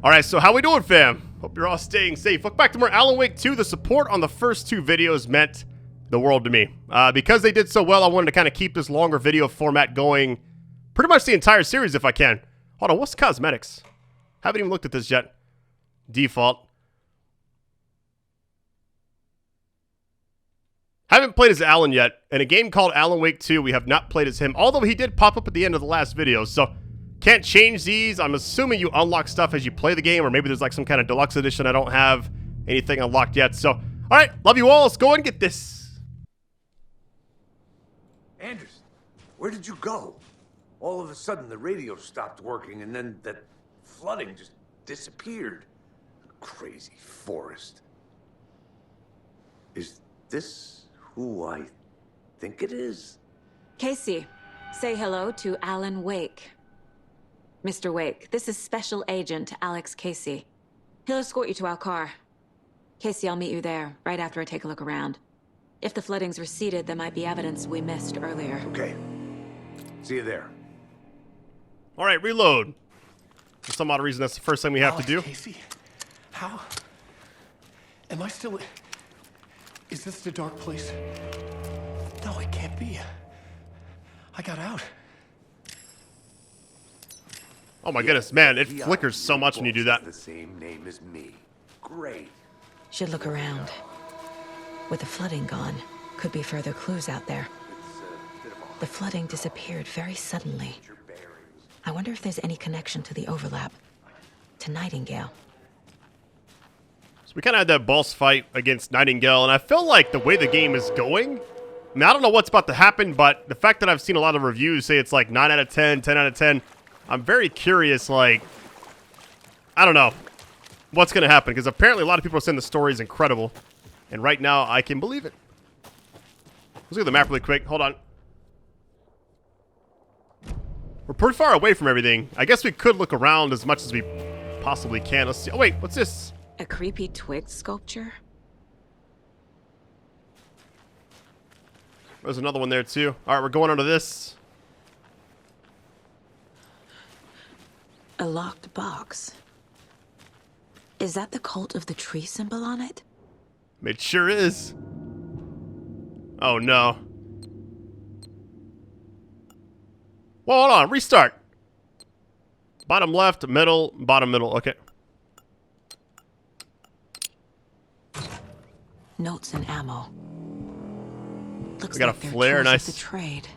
Alright, so how we doing, fam? Hope you're all staying safe. Look back to more Alan Wake 2. The support on the first two videos meant the world to me. Because they did so well, I wanted to kind of keep this longer video format going pretty much the entire series if I can. Hold on, what's cosmetics? Haven't even looked at this yet. Default. Haven't played as Alan yet. In a game called Alan Wake 2, we have not played as him. Although he did pop up at the end of the last video, so can't change these. I'm assuming you unlock stuff as you play the game, or maybe there's like some kind of deluxe edition. I don't have anything unlocked yet. So, all right, love you all. Let's go and get this. Anderson, where did you go? All of a sudden, the radio stopped working, and then that flooding just disappeared. Crazy forest. Is this who I think it is? Casey, say hello to Alan Wake. Mr. Wake, this is Special Agent Alex Casey. He'll escort you to our car. Casey, I'll meet you there, right after I take a look around. If the flooding's receded, there might be evidence we missed earlier. Okay. See you there. All right, reload. For some odd reason, that's the first thing we have to do. Casey, how? Am I still... Is this the dark place? No, it can't be. I got out. Oh my goodness, man, it flickers so much when you do that. The same name as me. Great. Should look around. With the flooding gone, could be further clues out there. The flooding disappeared very suddenly. I wonder if there's any connection to the overlap. To Nightingale. So we kind of had that boss fight against Nightingale, and I feel like the way the game is going, I mean, I don't know what's about to happen, but the fact that I've seen a lot of reviews say it's like 9 out of 10, 10 out of 10, I'm very curious, like, I don't know what's going to happen, because apparently a lot of people are saying the story is incredible, and right now I can believe it. Let's look at the map really quick. Hold on. We're pretty far away from everything. I guess we could look around as much as we possibly can. Let's see. Oh, wait, what's this? A creepy twig sculpture? There's another one there, too. All right, we're going under this. A locked box. Is that the cult of the tree symbol on it? It sure is. Oh, no. Well, hold on. Restart. Bottom left, middle, bottom middle. Okay. Notes and ammo. Looks We got like a they're flare, tools nice. of the trade.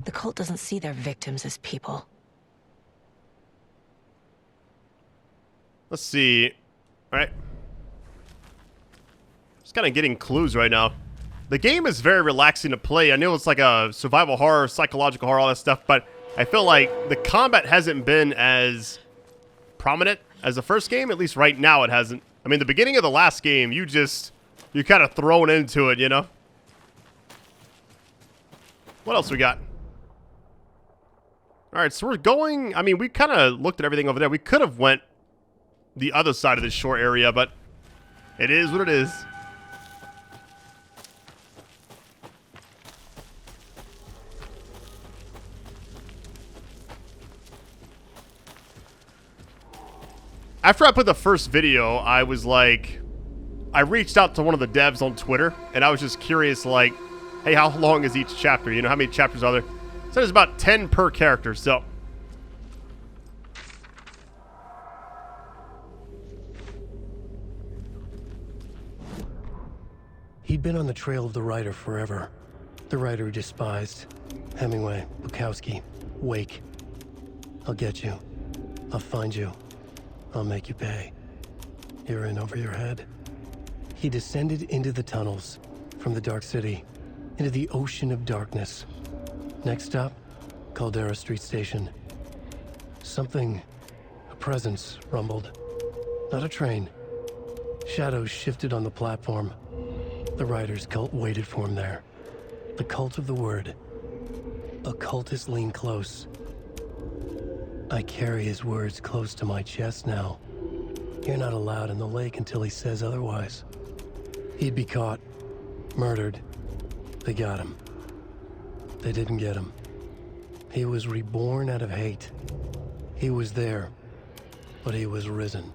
The cult doesn't see their victims as people. Let's see. All right. Just kind of getting clues right now. The game is very relaxing to play. I know it's like a survival horror, psychological horror, all that stuff, but I feel like the combat hasn't been as prominent as the first game. At least right now it hasn't. I mean, the beginning of the last game, you're kind of thrown into it, you know? What else we got? All right, so we're going... I mean, we kind of looked at everything over there. We could have went the other side of this shore area, but it is what it is. After I put the first video, I was like, I reached out to one of the devs on Twitter, and I was just curious, like, hey, how long is each chapter? You know, how many chapters are there? So there's about 10 per character, so. He'd been on the trail of the writer forever. The writer he despised. Hemingway, Bukowski, Wake. I'll get you. I'll find you. I'll make you pay. You're in over your head. He descended into the tunnels, from the Dark City, into the ocean of darkness. Next stop, Caldera Street Station. Something, a presence, rumbled. Not a train. Shadows shifted on the platform. The writer's cult waited for him there. The cult of the word. Occultists lean close. I carry his words close to my chest now. You're not allowed in the lake until he says otherwise. He'd be caught, murdered. They got him. They didn't get him. He was reborn out of hate. He was there, but he was risen.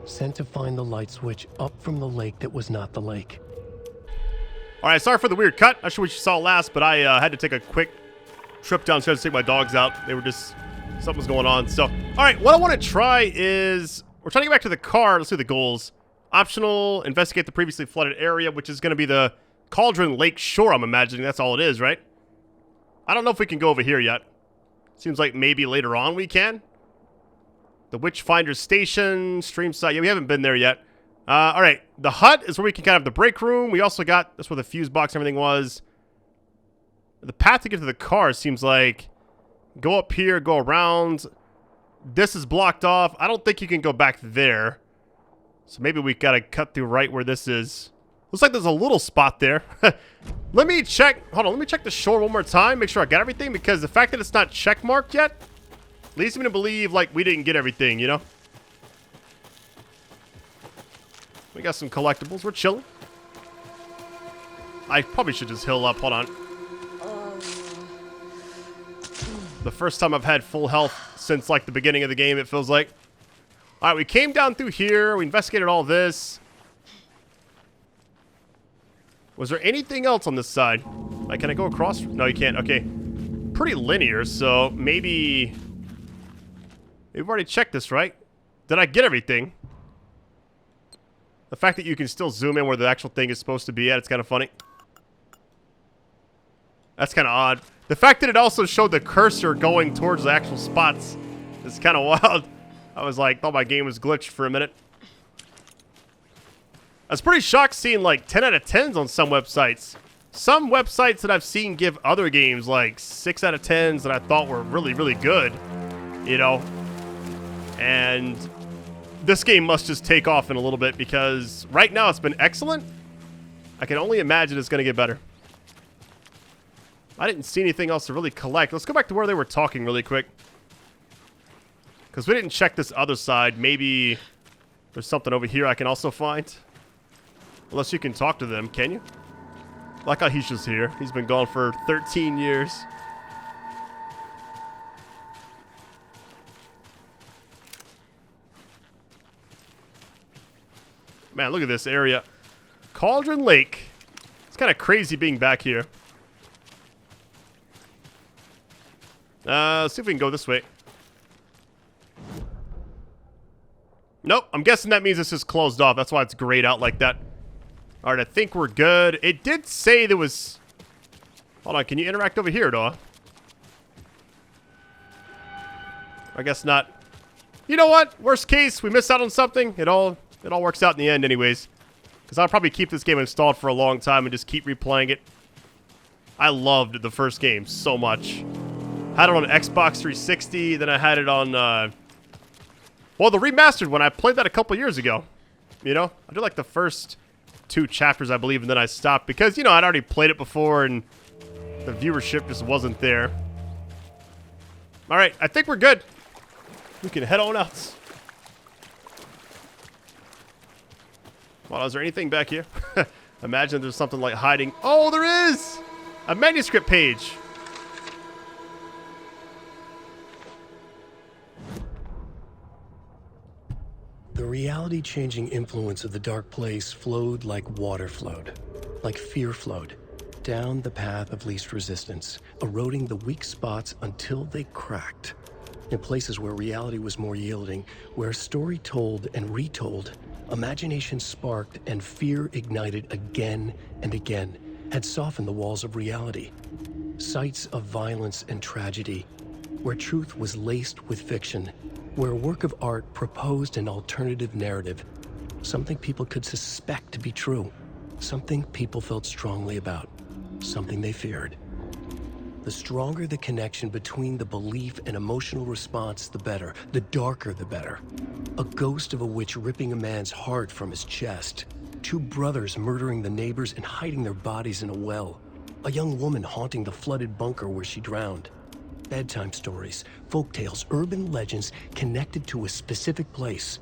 Sent to find the light switch up from the lake that was not the lake. All right, sorry for the weird cut. Not sure what you saw last, but I had to take a quick trip downstairs to take my dogs out. They were just, something was going on. So, all right, what I want to try is, we're trying to get back to the car. Let's do the goals. Optional, investigate the previously flooded area, which is going to be the Cauldron Lake Shore, I'm imagining. That's all it is, right? I don't know if we can go over here yet. Seems like maybe later on we can. The Witchfinder Station, stream site. Yeah, we haven't been there yet. All right, the hut is where we can kind of have the break room. We also got, that's where the fuse box and everything was. The path to get to the car seems like go up here, go around. This is blocked off. I don't think you can go back there. So maybe we got to cut through right where this is. Looks like there's a little spot there. Let me check. Hold on, let me check the shore one more time. Make sure I got everything, because the fact that it's not check marked yet leads me to believe like we didn't get everything, you know? We got some collectibles. We're chilling. I probably should just heal up. Hold on. The first time I've had full health since like the beginning of the game, it feels like. All right, we came down through here. We investigated all this. Was there anything else on this side? Like, can I go across? No, you can't. Okay. Pretty linear, so maybe... We've already checked this, right? Did I get everything? The fact that you can still zoom in where the actual thing is supposed to be at, it's kind of funny. That's kind of odd. The fact that it also showed the cursor going towards the actual spots is kind of wild. I was like, thought my game was glitched for a minute. I was pretty shocked seeing like 10 out of 10s on some websites. Some websites that I've seen give other games like 6 out of 10s that I thought were really, really good. You know? And this game must just take off in a little bit, because right now it's been excellent. I can only imagine it's going to get better. I didn't see anything else to really collect. Let's go back to where they were talking really quick, because we didn't check this other side. Maybe there's something over here I can also find. Unless you can talk to them, can you? Like how he's just here. He's been gone for 13 years. Man, look at this area. Cauldron Lake. It's kind of crazy being back here. Let's see if we can go this way. Nope, I'm guessing that means this is closed off. That's why it's grayed out like that. Alright, I think we're good. It did say there was... Hold on, can you interact over here, though? I guess not. You know what? Worst case, we miss out on something. It all works out in the end anyways. Because I'll probably keep this game installed for a long time and just keep replaying it. I loved the first game so much. Had it on Xbox 360, then I had it on, well, the remastered one. I played that a couple years ago. You know? I did like the first 2 chapters, I believe, and then I stopped. Because, you know, I'd already played it before and the viewership just wasn't there. Alright, I think we're good. We can head on out. Well, is there anything back here? Imagine there's something like hiding. Oh, there is! A manuscript page. The reality-changing influence of the dark place flowed like water flowed, like fear flowed, down the path of least resistance, eroding the weak spots until they cracked. In places where reality was more yielding, where story told and retold, imagination sparked and fear ignited again and again, had softened the walls of reality. Sites of violence and tragedy, where truth was laced with fiction, where a work of art proposed an alternative narrative, something people could suspect to be true, something people felt strongly about, something they feared. The stronger the connection between the belief and emotional response, the better. The darker, the better. A ghost of a witch ripping a man's heart from his chest. 2 brothers murdering the neighbors and hiding their bodies in a well. A young woman haunting the flooded bunker where she drowned. Bedtime stories, folktales, urban legends connected to a specific place.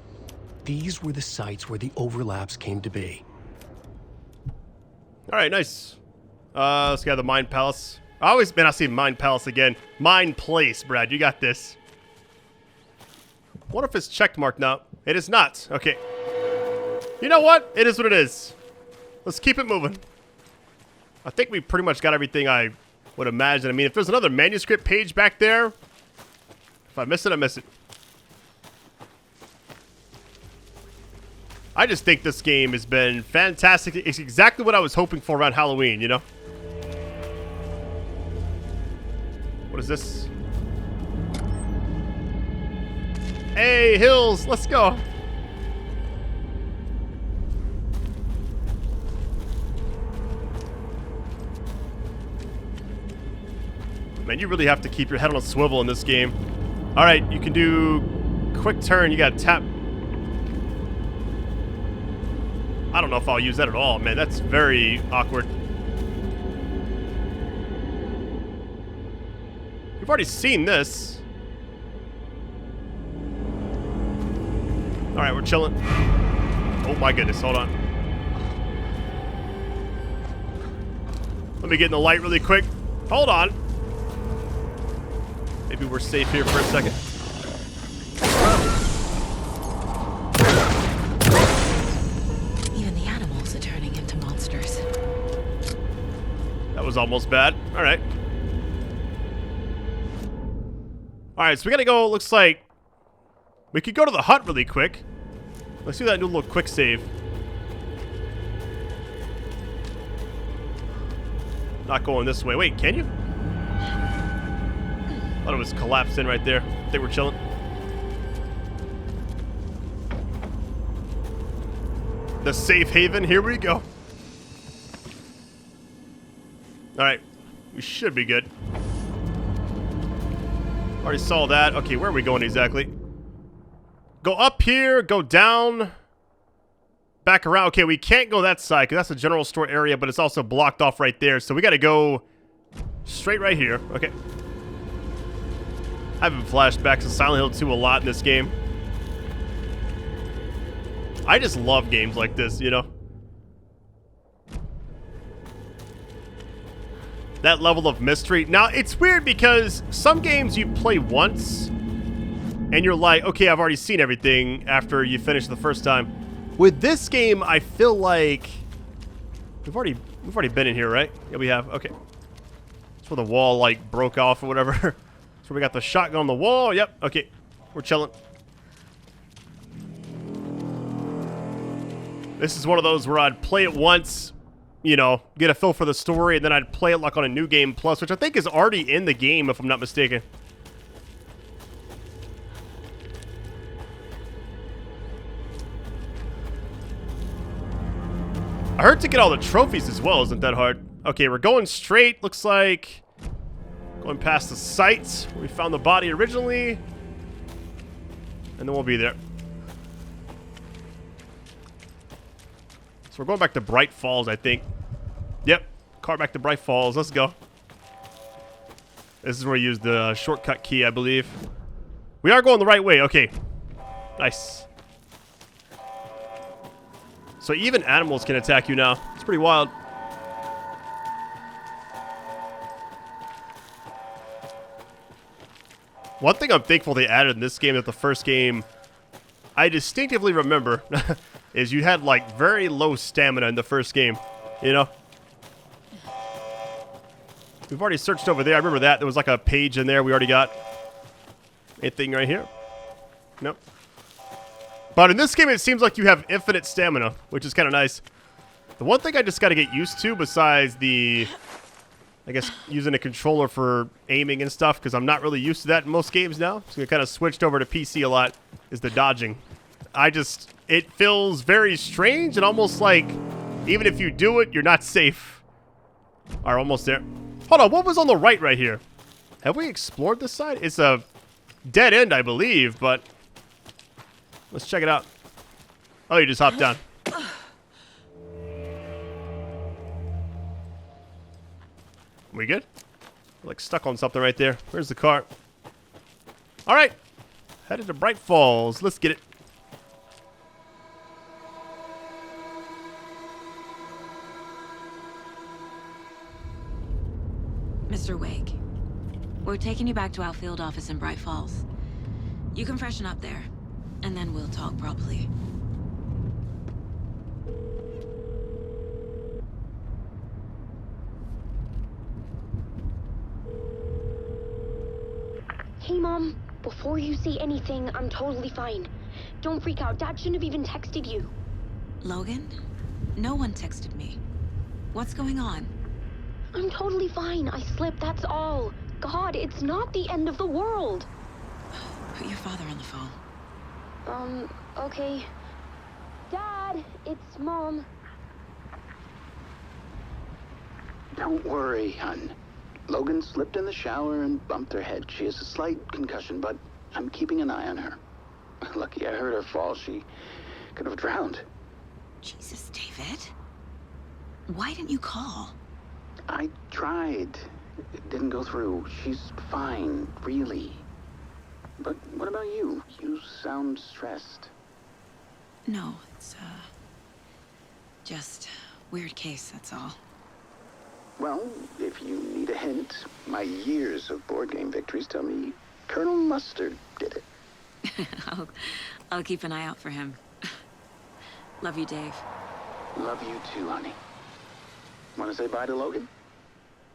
These were the sites where the overlaps came to be. Alright, nice. Let's go to the Mind Palace. I see Mind Palace again. Mind Place, Brad. You got this. What if it's checked marked now? It is not. Okay. You know what? It is what it is. Let's keep it moving. I think we pretty much got everything I would imagine. I mean, if there's another manuscript page back there, if I miss it, I miss it. I just think this game has been fantastic. It's exactly what I was hoping for around Halloween, you know? What is this? Hey, Hills, let's go. Man, you really have to keep your head on a swivel in this game. All right, you can do quick turn. You got to tap. I don't know if I'll use that at all, man. That's very awkward. We've already seen this. All right, we're chilling. Oh my goodness, hold on. Let me get in the light really quick. Hold on. Maybe we're safe here for a second. Even the animals are turning into monsters. That was almost bad. All right. All right, so we gotta go. Looks like we could go to the hut really quick. Let's do that and do a little quick save. Not going this way. Wait, can you? Thought it was collapsed in right there. I think we're chilling. The safe haven. Here we go. All right, we should be good. Already saw that. Okay, where are we going exactly? Go up here, go down, back around. Okay, we can't go that side because that's a general store area, but it's also blocked off right there. So we got to go straight right here. Okay. I've been flashed back to Silent Hill 2 a lot in this game. I just love games like this, you know? That level of mystery. Now, it's weird because some games you play once and you're like, okay, I've already seen everything after you finish the first time. With this game, I feel like we've already been in here, right? Yeah, we have. Okay. That's where the wall like broke off or whatever. That's where we got the shotgun on the wall. Yep. Okay. We're chilling. This is one of those where I'd play it once, you know, get a feel for the story, and then I'd play it like on a New Game Plus, which I think is already in the game, if I'm not mistaken. I heard to get all the trophies as well isn't that hard. Okay, we're going straight. Looks like going past the site where we found the body originally, and then we'll be there. So we're going back to Bright Falls, I think. Yep, car back to Bright Falls. Let's go. This is where we use the shortcut key, I believe. We are going the right way. Okay. Nice. So even animals can attack you now. It's pretty wild. One thing I'm thankful they added in this game that the first game I distinctively remember is you had like very low stamina in the first game, you know? We've already searched over there. I remember that. There was like a page in there we already got. Anything right here? Nope. But in this game, it seems like you have infinite stamina, which is kind of nice. The one thing I just got to get used to, besides the, I guess, using a controller for aiming and stuff, because I'm not really used to that in most games now. So I kind of switched over to PC a lot, is the dodging. It feels very strange and almost like even if you do it, you're not safe. All right, almost there. Hold on, what was on the right here? Have we explored this side? It's a dead end, I believe, but let's check it out. Oh, you just hopped down. We good? We're like stuck on something right there. Where's the car? All right, headed to Bright Falls. Let's get it. Mr. Wake, we're taking you back to our field office in Bright Falls. You can freshen up there. and then we'll talk properly. Hey, Mom. Before you say anything, I'm totally fine. Don't freak out. Dad shouldn't have even texted you. Logan? No one texted me. What's going on? I'm totally fine. I slipped, that's all. God, it's not the end of the world. Put your father on the phone. Okay. Dad, it's Mom. Don't worry, hon. Logan slipped in the shower and bumped her head. She has a slight concussion, but I'm keeping an eye on her. Lucky I heard her fall. She could have drowned. Jesus, David. Why didn't you call? I tried. It didn't go through. She's fine, really. But what about you? You sound stressed. No, it's, just weird case, that's all. Well, if you need a hint, my years of board game victories tell me Colonel Mustard did it. I'll keep an eye out for him. Love you, Dave. Love you too, honey. Want to say bye to Logan?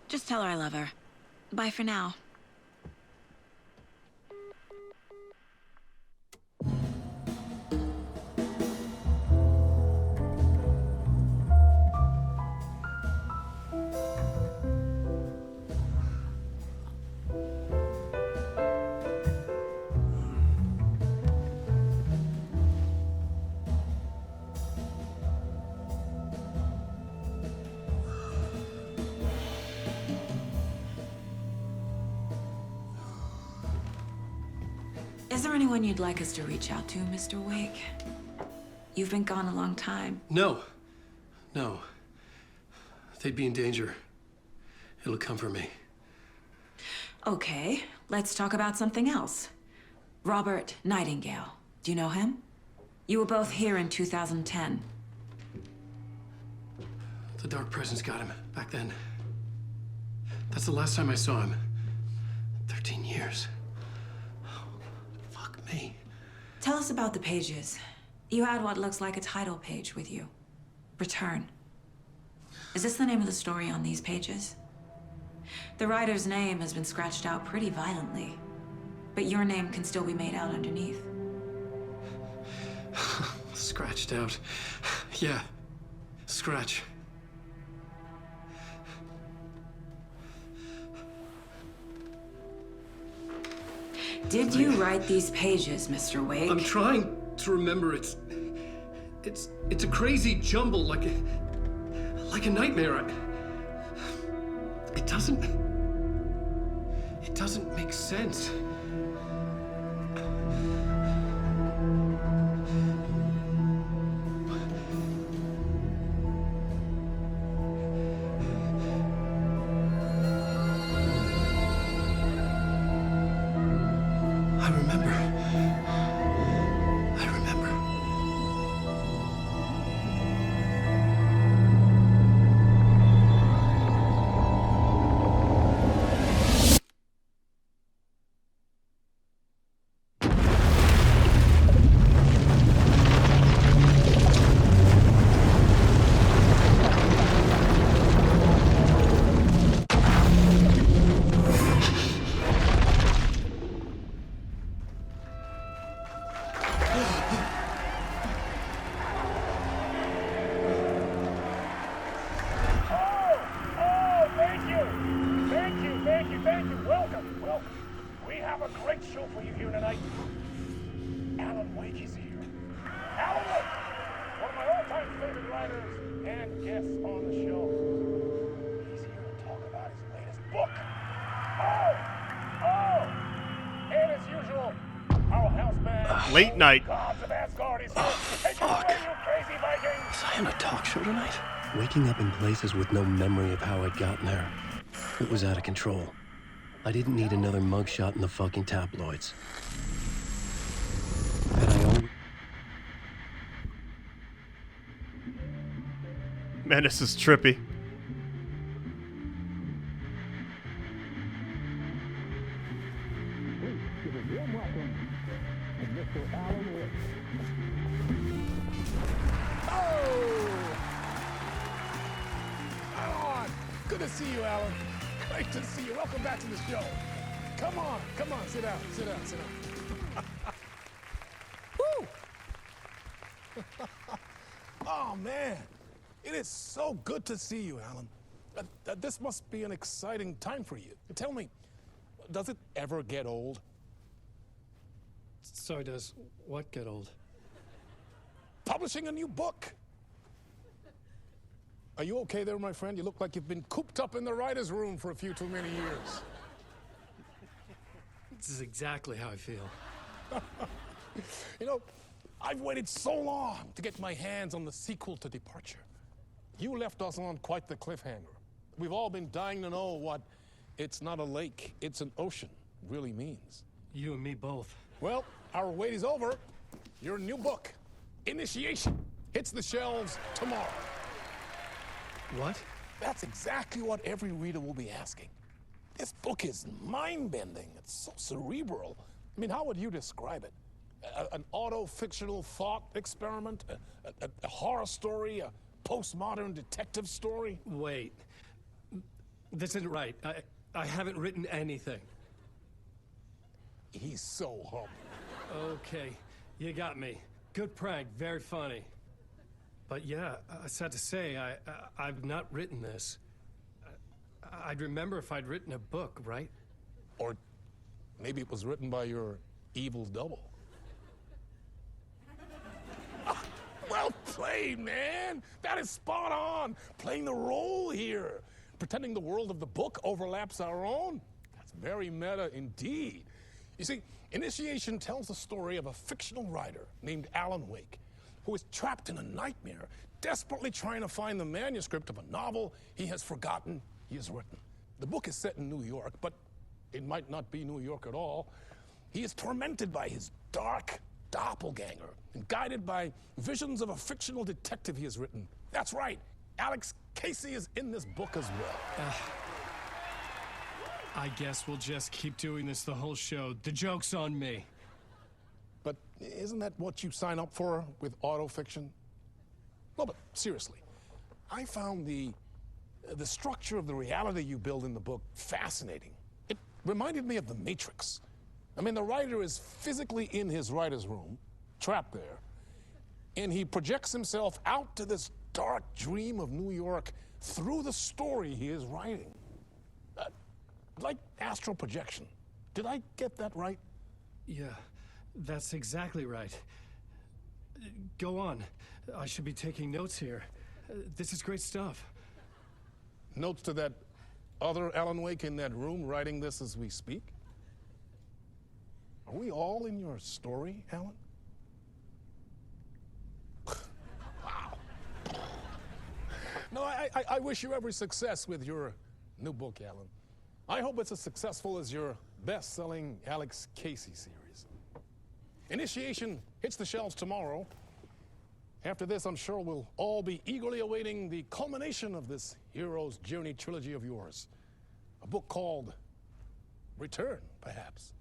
Just tell her I love her. Bye for now. Is there anyone you'd like us to reach out to, Mr. Wake? You've been gone a long time. No. No. They'd be in danger. It'll come for me. Okay, let's talk about something else. Robert Nightingale. Do you know him? You were both here in 2010. The Dark Presence got him back then. That's the last time I saw him. 13 years. Fuck me. Tell us about the pages. You had what looks like a title page with you. Return. Is this the name of the story on these pages? The writer's name has been scratched out pretty violently, but your name can still be made out underneath. Scratched out. Yeah. Scratch. Did you write these pages, Mr. Wake? I'm trying to remember. It's a crazy jumble, like a nightmare. It doesn't make sense. I remember. Welcome. We have a great show for you here tonight. Alan Wake is here. Alan Wake, one of my all-time favorite writers and guests on the show. He's here to talk about his latest book. And as usual, our house band, Late night. Gods of Asgard is here. Take it away, you crazy Vikings. Was I on a talk show tonight? Waking up in places with no memory of how I'd gotten there. It was out of control. I didn't need another mugshot in the fucking tabloids. And I only... Man, this is trippy. Mr. Good to see you, Alan. Great to see you. Welcome back to the show. Come on, sit down. Woo! Oh, man. It is so good to see you, Alan. This must be an exciting time for you. Tell me, does it ever get old? Sorry, does what get old? Publishing a new book. Are you okay there, my friend? You look like you've been cooped up in the writer's room for a few too many years. This is exactly how I feel. You know, I've waited so long to get my hands on the sequel to Departure. You left us on quite the cliffhanger. We've all been dying to know what "it's not a lake, it's an ocean" really means. You and me both. Well, our wait is over. Your new book, Initiation, hits the shelves tomorrow. What? That's exactly what every reader will be asking. This book is mind-bending. It's so cerebral. I mean, how would you describe it? An auto-fictional thought experiment? A horror story? A postmodern detective story? Wait. This isn't right. I haven't written anything. He's so humble. Okay, you got me. Good prank, very funny. But yeah, sad to say, I've not written this. I'd remember if I'd written a book, right? Or maybe it was written by your evil double. Well played, man. That is spot on. Playing the role here. Pretending the world of the book overlaps our own. That's very meta indeed. You see, Initiation tells the story of a fictional writer named Alan Wake, who is trapped in a nightmare, desperately trying to find the manuscript of a novel he has forgotten he has written. The book is set in New York, but it might not be New York at all. He is tormented by his dark doppelganger and guided by visions of a fictional detective he has written. That's right, Alex Casey is in this book as well. I guess we'll just keep doing this the whole show. The joke's on me. But isn't that what you sign up for with autofiction? No, but seriously, I found the structure of the reality you build in the book fascinating. It reminded me of The Matrix. I mean, the writer is physically in his writer's room, trapped there, and he projects himself out to this dark dream of New York through the story he is writing. Like astral projection. Did I get that right? Yeah, that's exactly right. Go on. I should be taking notes here. This is great stuff. Notes to that other Alan Wake in that room writing this as we speak? Are we all in your story, Alan? Wow. No, I wish you every success with your new book, Alan. I hope it's as successful as your best-selling Alex Casey series. Initiation hits the shelves tomorrow. After this, I'm sure we'll all be eagerly awaiting the culmination of this hero's journey trilogy of yours. A book called Return, perhaps.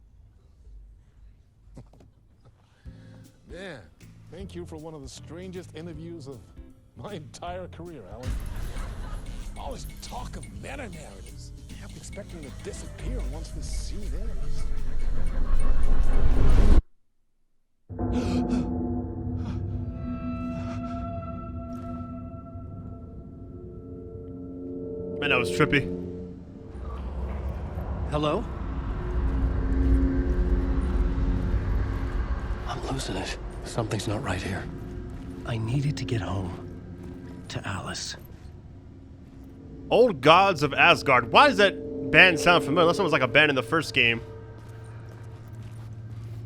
Man, thank you for one of the strangest interviews of my entire career, Alan. All this talk of meta-narratives. I kept expecting to disappear once this scene ends. Man, that was trippy. Hello? I'm losing it. Something's not right here. I needed to get home. To Alice. Old Gods of Asgard. Why does that band sound familiar? Unless it was like a band in the first game.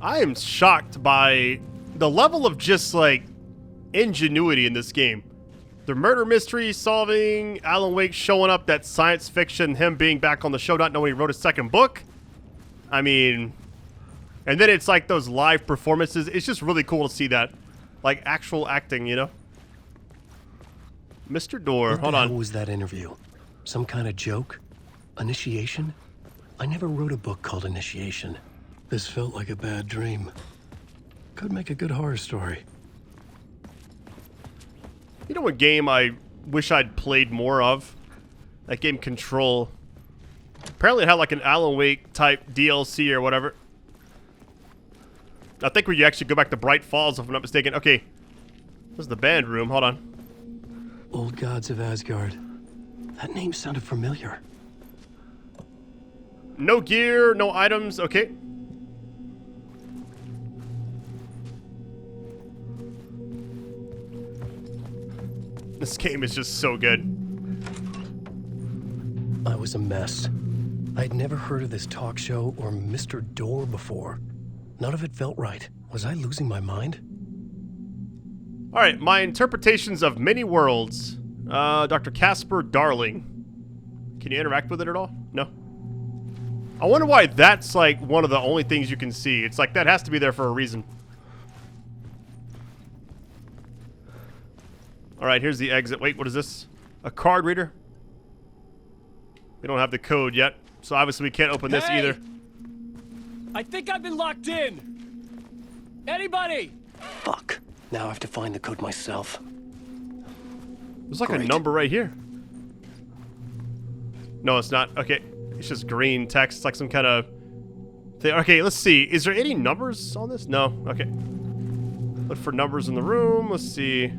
I am shocked by the level of just like ingenuity in this game. The murder mystery solving, Alan Wake showing up, that science fiction, him being back on the show, not knowing he wrote a second book. I mean, and then it's like those live performances. It's just really cool to see that. Like actual acting, you know? Mr. Door, hold on. What was that interview? Some kind of joke? Initiation? I never wrote a book called Initiation. This felt like a bad dream. Could make a good horror story. You know what game I wish I'd played more of? That game Control. Apparently it had like an Alan Wake type DLC or whatever. I think where you actually go back to Bright Falls, if I'm not mistaken. Okay. This is the band room. Hold on. Old Gods of Asgard. That name sounded familiar. No gear, no items. Okay. This game is just so good. I was a mess. I'd never heard of this talk show or Mr. Door before. None of it felt right. Was I losing my mind? Alright, my interpretations of many worlds. Dr. Casper Darling. Can you interact with it at all? No. I wonder why that's like one of the only things you can see. It's like that has to be there for a reason. Alright, here's the exit. Wait, what is this? A card reader? We don't have the code yet, so obviously we can't open this either. I think I've been locked in. Anybody? Fuck. Now I have to find the code myself. There's like a number right here. No, it's not. Okay, it's just green text. It's like some kind of thing. Okay, let's see. Is there any numbers on this? No. Okay. Look for numbers in the room. Let's see.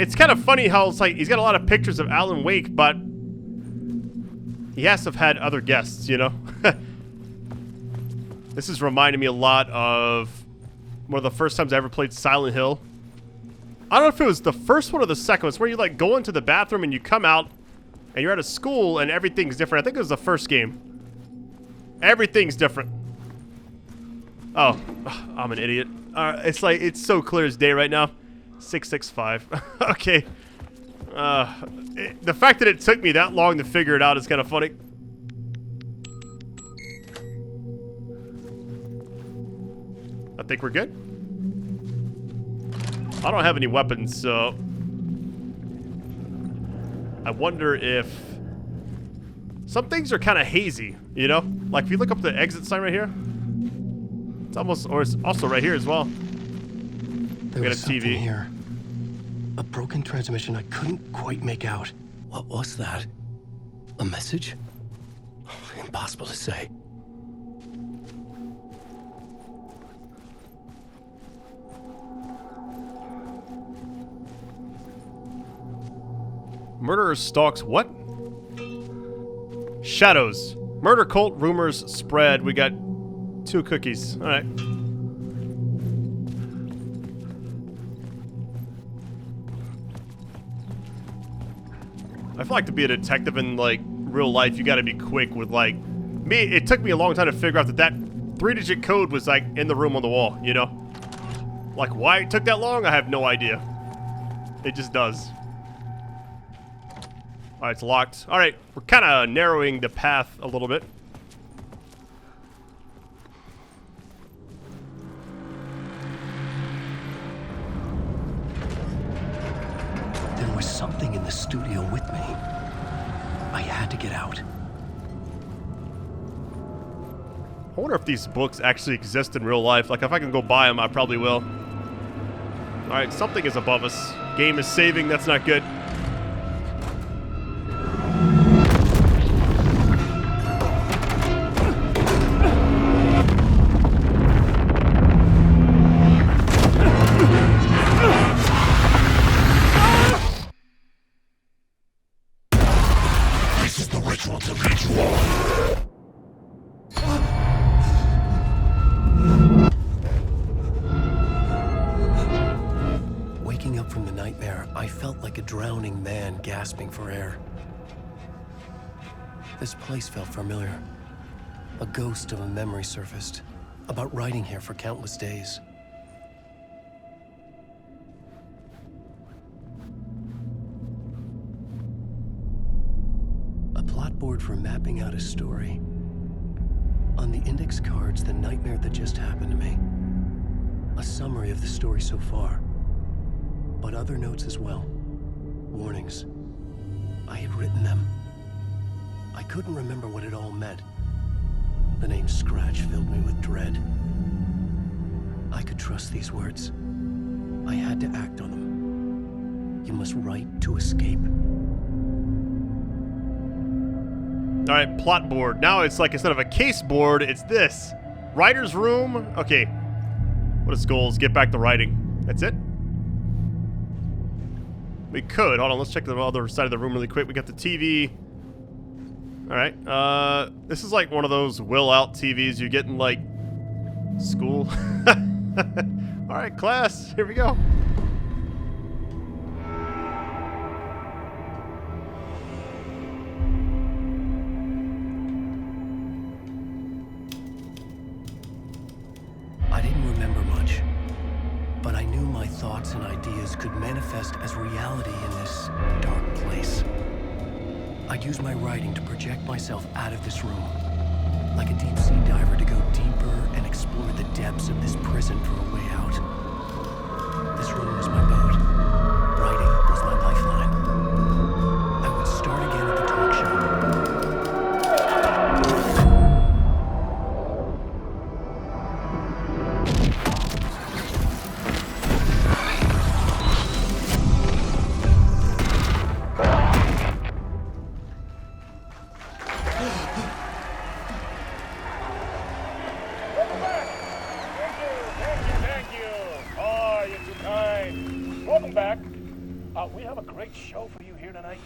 It's kind of funny how it's like he's got a lot of pictures of Alan Wake, but he has to have had other guests, you know? This is reminding me a lot of one of the first times I ever played Silent Hill. I don't know if it was the first one or the second one. It's where you like go into the bathroom and you come out and you're at a school and everything's different. I think it was the first game. Everything's different. Oh, I'm an idiot. It's like, it's so clear as day right now. 665. Okay. The fact that it took me that long to figure it out is kind of funny. I think we're good. I don't have any weapons, so I wonder if some things are kind of hazy, you know? Like if you look up the exit sign right here, it's almost, or it's also right here as well. There we got was a TV something here. A broken transmission I couldn't quite make out. What was that? A message? Impossible to say. Murderer stalks what? Shadows. Murder cult rumors spread. We got 2 cookies. All right. I feel like to be a detective in like real life, you got to be quick with like me. It took me a long time to figure out that 3-digit code was like in the room on the wall, you know? Like why it took that long, I have no idea. It just does. All right, it's locked. All right, we're kind of narrowing the path a little bit. There was something in the studio with me. I had to get out. I wonder if these books actually exist in real life. Like, if I can go buy them, I probably will. All right, something is above us. Game is saving. That's not good. Waking up from the nightmare, I felt like a drowning man gasping for air. This place felt familiar. A ghost of a memory surfaced, about riding here for countless days. A plot board for mapping out a story. On the index cards, the nightmare that just happened to me. A summary of the story so far. But other notes as well. Warnings. I had written them. I couldn't remember what it all meant. The name Scratch filled me with dread. I could trust these words. I had to act on them. You must write to escape. All right, plot board. Now it's like instead of a case board, it's this. Writer's room. Okay. What is goals? Get back to writing. That's it? We could. Hold on, let's check the other side of the room really quick. We got the TV. All right. This is like one of those will out TVs you get in like school. All right, class. Here we go. I didn't remember much, but I knew my thoughts and ideas could manifest as reality in this dark place. I'd use my writing to project myself out of this room, like a deep-sea diver to go deeper and explore the depths of this prison for a way out. This room was my boat. Writing was my lifeline. I would start again at the talk show. We have a great show for you here tonight.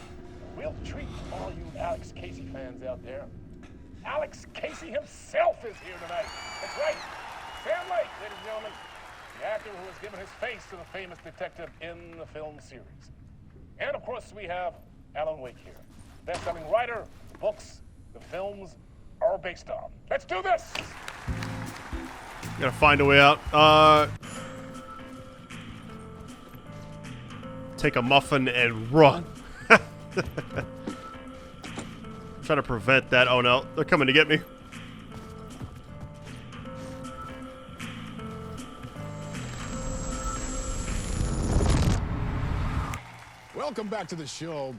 Real treat for all you Alex Casey fans out there. Alex Casey himself is here tonight. That's right. Sam Lake, ladies and gentlemen. The actor who has given his face to the famous detective in the film series. And of course, we have Alan Wake here. Best-selling writer, the books, the films are based on. Let's do this! Gotta find a way out. Take a muffin and run. Try to prevent that. Oh no, they're coming to get me. Welcome back to the show.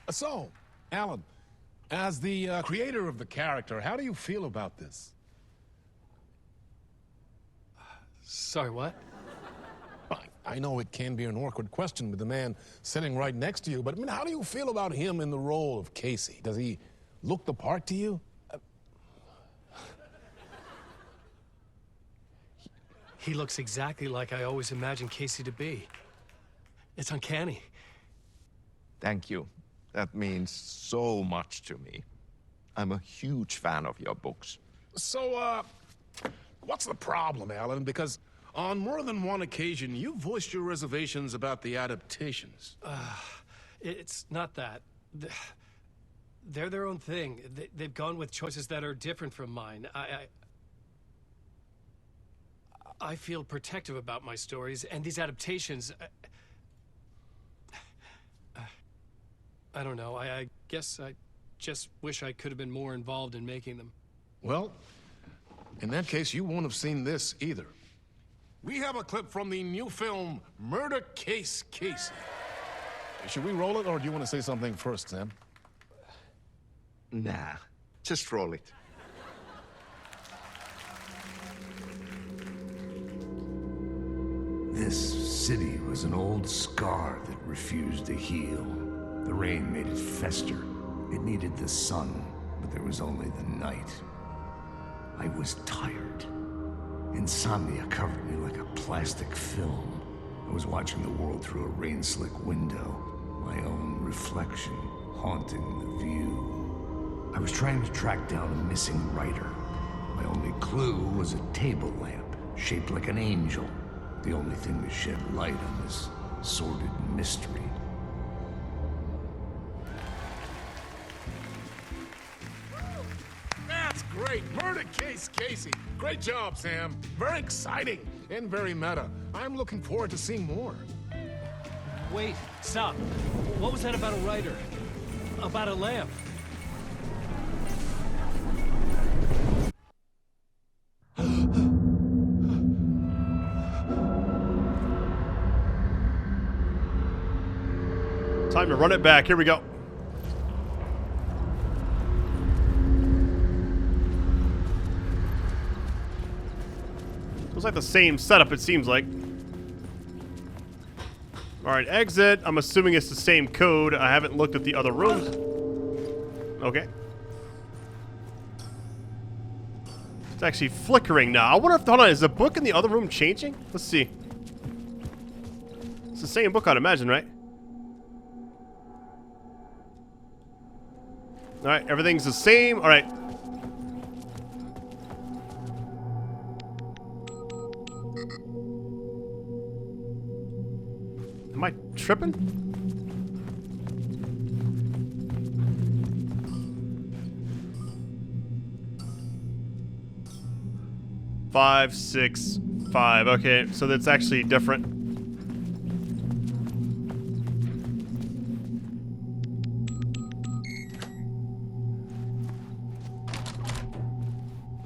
So, Alan, as the creator of the character, how do you feel about this? Sorry, what? I know it can be an awkward question with the man sitting right next to you, but I mean, how do you feel about him in the role of Casey? Does he look the part to you? He looks exactly like I always imagined Casey to be. It's uncanny. Thank you. That means so much to me. I'm a huge fan of your books. So, what's the problem, Alan? Because on more than one occasion, you voiced your reservations about the adaptations. It's not that. They're their own thing. They've gone with choices that are different from mine. I feel protective about my stories, and these adaptations... I don't know. I guess I just wish I could have been more involved in making them. Well, in that case, you won't have seen this either. We have a clip from the new film, Murder Case Casey. Should we roll it, or do you want to say something first, Sam? Nah, just roll it. This city was an old scar that refused to heal. The rain made it fester. It needed the sun, but there was only the night. I was tired. Insomnia covered me like a plastic film. I was watching the world through a rain-slick window, my own reflection haunting the view. I was trying to track down a missing writer. My only clue was a table lamp, shaped like an angel, the only thing to shed light on this sordid mystery. That's great! Murder Case Casey! Great job, Sam. Very exciting and very meta. I'm looking forward to seeing more. Wait, stop. What was that about a writer? About a lamp? Time to run it back. Here we go. Looks like the same setup, it seems like. Alright, exit. I'm assuming it's the same code. I haven't looked at the other rooms. Okay. It's actually flickering now. I wonder if, hold on, is the book in the other room changing? Let's see. It's the same book, I'd imagine, right? Alright, everything's the same. Alright. Am I tripping? Five, 6, 5. Okay, so that's actually different.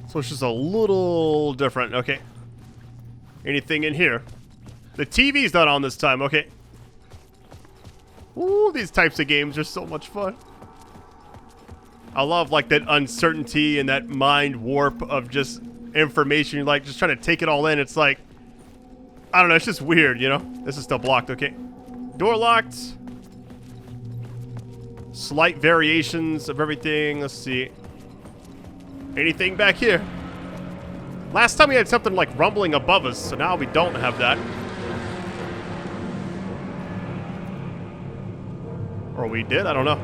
So it's just a little different. Okay. Anything in here? The TV's not on this time. Okay. Ooh, these types of games are so much fun. I love like that uncertainty and that mind warp of just information. You're like just trying to take it all in. It's like, I don't know, it's just weird, you know? This is still blocked, okay. Door locked. Slight variations of everything. Let's see. Anything back here? Last time we had something like rumbling above us, so now we don't have that. Or we did? I don't know.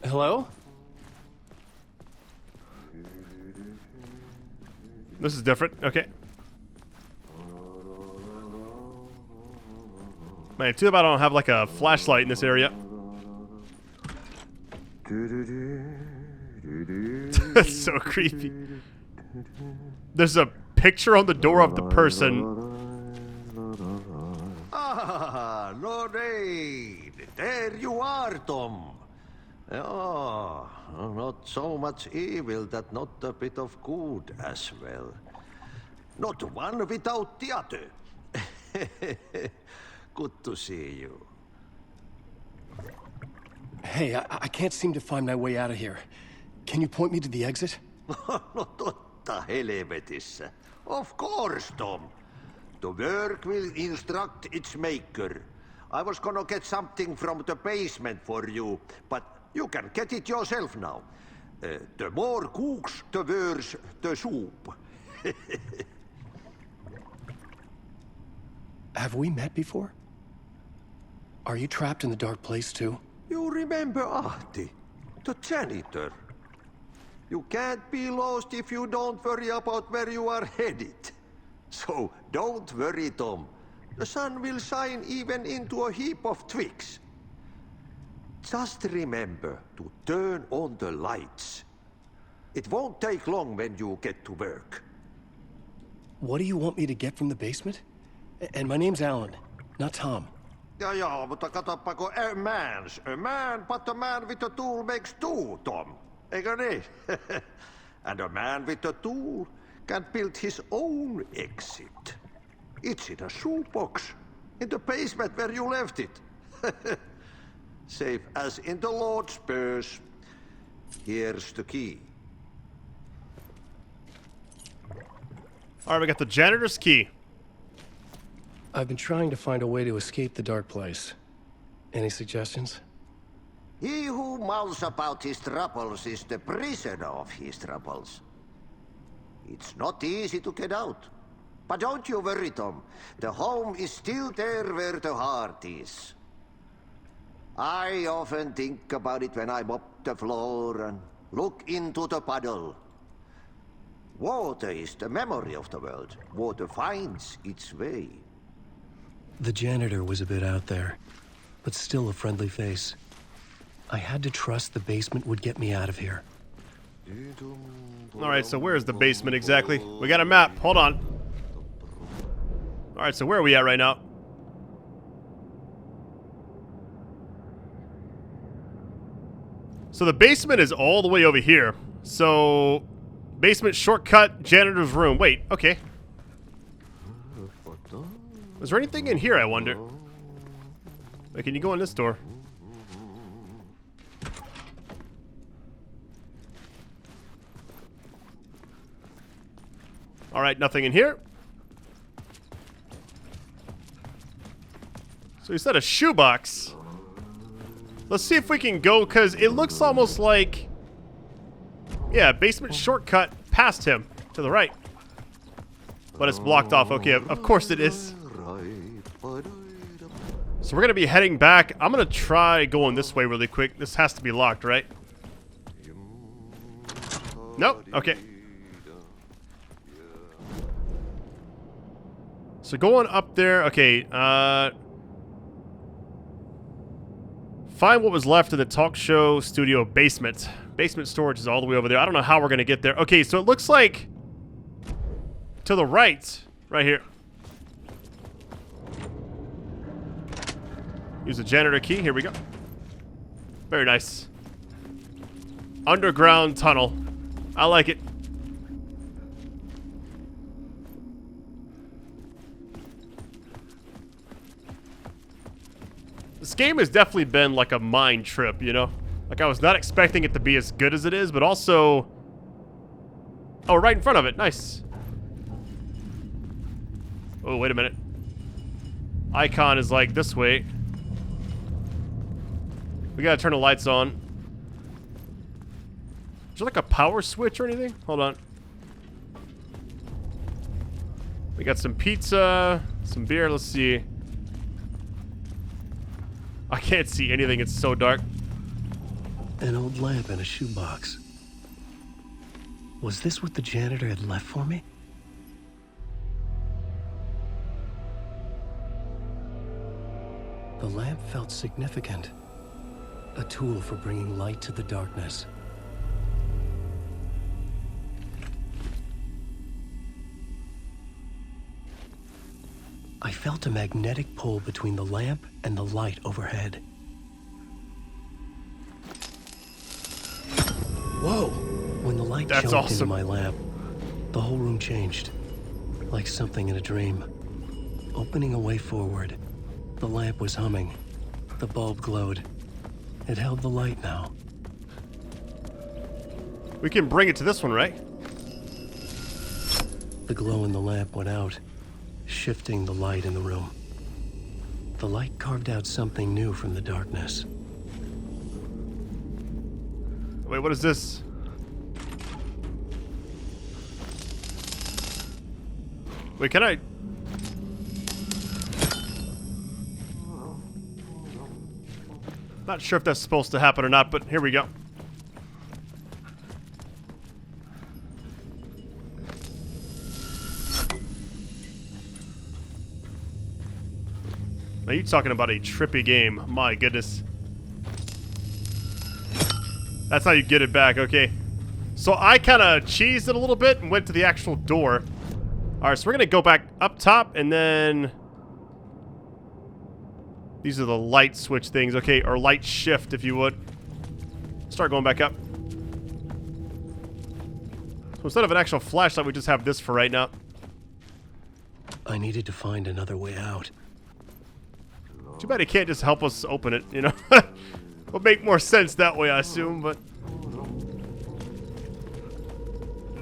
Hello? This is different. Okay. Man, too bad I don't have like a flashlight in this area. That's so creepy. There's a picture on the door of the person. Ah, Lorraine! There you are, Tom. Oh, not so much evil that not a bit of good as well. Not one without the other. Good to see you. Hey, I can't seem to find my way out of here. Can you point me to the exit? No totta helvetissä. Of course, Tom. The work will instruct its maker. I was gonna get something from the basement for you, but you can get it yourself now. The more cooks, the worse the soup. Have we met before? Are you trapped in the dark place too? You remember Ahti, the janitor. You can't be lost if you don't worry about where you are headed. So don't worry, Tom. The sun will shine even into a heap of twigs. Just remember to turn on the lights. It won't take long when you get to work. What do you want me to get from the basement? And my name's Alan, not Tom. Ja, mutta katsoppa, a man's a man, but a man with a tool makes two, Tom. Eikö niin? And a man with a tool can build his own exit. It's in a shoebox, in the basement where you left it. Safe as in the Lord's purse. Here's the key. Alright, we got the janitor's key. I've been trying to find a way to escape the dark place. Any suggestions? He who mouths about his troubles is the prisoner of his troubles. It's not easy to get out. But don't you worry, Tom. The home is still there where the heart is. I often think about it when I mop the floor and look into the puddle. Water is the memory of the world. Water finds its way. The janitor was a bit out there, but still a friendly face. I had to trust the basement would get me out of here. Alright, so where's the basement exactly? We got a map. Hold on. Alright, so where are we at right now? So the basement is all the way over here. So, basement shortcut, janitor's room. Wait, okay. Is there anything in here, I wonder? Wait, can you go in this door? All right, nothing in here. So he said a shoebox. Let's see if we can go, because it looks almost like... Yeah, basement shortcut past him, to the right. But it's blocked off. Okay, of course it is. So we're going to be heading back. I'm going to try going this way really quick. This has to be locked, right? Nope. Okay. So going up there. Okay. Find what was left in the talk show studio basement. Basement storage is all the way over there. I don't know how we're going to get there. Okay, so it looks like to the right here. Use the janitor key. Here we go. Very nice. Underground tunnel. I like it. This game has definitely been like a mind trip, you know? Like I was not expecting it to be as good as it is, but also... Oh, right in front of it. Nice. Oh, wait a minute. Icon is like this way. We gotta turn the lights on. Is there like a power switch or anything? Hold on. We got some pizza, some beer. Let's see. I can't see anything. It's so dark. An old lamp in a shoebox. Was this what the janitor had left for me? The lamp felt significant. A tool for bringing light to the darkness. I felt a magnetic pull between the lamp and the light overhead. Whoa! When the light jumped into my lamp, the whole room changed. Like something in a dream. Opening a way forward. The lamp was humming. The bulb glowed. It held the light now. We can bring it to this one, right? The glow in the lamp went out, shifting the light in the room. The light carved out something new from the darkness. Wait, what is this? Wait, can I... Not sure if that's supposed to happen or not, but here we go. Now you're talking about a trippy game. My goodness. That's how you get it back, okay. So I kind of cheesed it a little bit and went to the actual door. Alright, so we're going to go back up top and then... These are the light switch things, okay, or light shift if you would. Start going back up. So instead of an actual flashlight, we just have this for right now. I needed to find another way out. Too bad he can't just help us open it, you know? Would make more sense that way, I assume, but...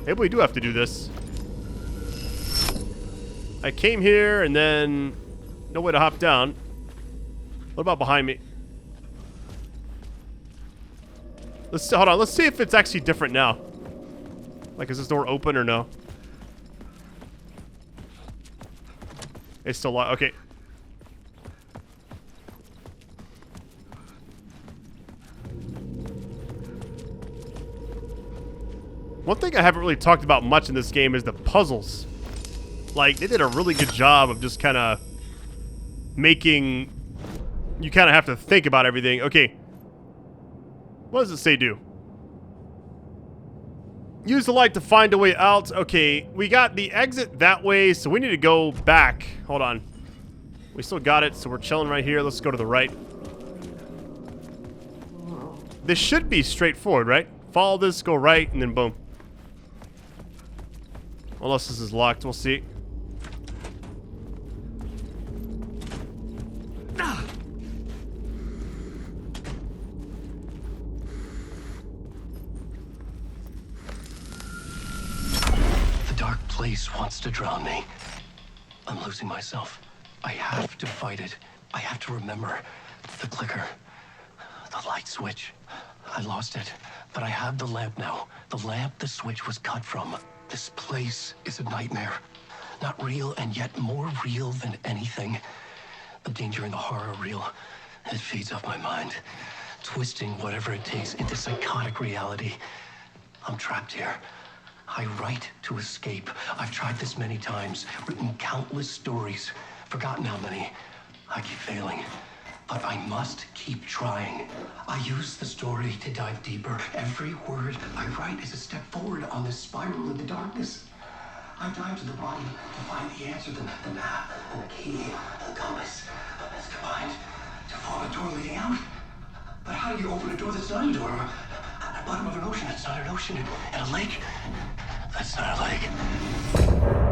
Maybe we do have to do this. I came here, and then... No way to hop down. What about behind me? Let's see, hold on. Let's see if it's actually different now. Like, is this door open or no? It's still locked. Okay. One thing I haven't really talked about much in this game is the puzzles. Like, they did a really good job of just kind of making... You kind of have to think about everything. Okay. What does it say do? Use the light to find a way out. Okay, we got the exit that way, so we need to go back. Hold on. We still got it, so we're chilling right here. Let's go to the right. This should be straightforward, right? Follow this, go right, and then boom. Unless this is locked, we'll see. place wants to drown me. I'm losing myself. I have to fight it. I have to remember the clicker, the light switch. I lost it, but I have the lamp now. The lamp the switch was cut from. This place is a nightmare. Not real, and yet more real than anything. The danger and the horror real. It feeds off my mind, twisting whatever it takes into psychotic reality. I'm trapped here. I write to escape. I've tried this many times, written countless stories, forgotten how many. I keep failing, but I must keep trying. I use the story to dive deeper. Every word I write is a step forward on this spiral into darkness. I dive to the bottom to find the answer, the map, and the key, and the compass. It's combined to form a door leading out. But how do you open a door that's not a door? At the bottom of an ocean that's not an ocean, and a lake that's not a lake.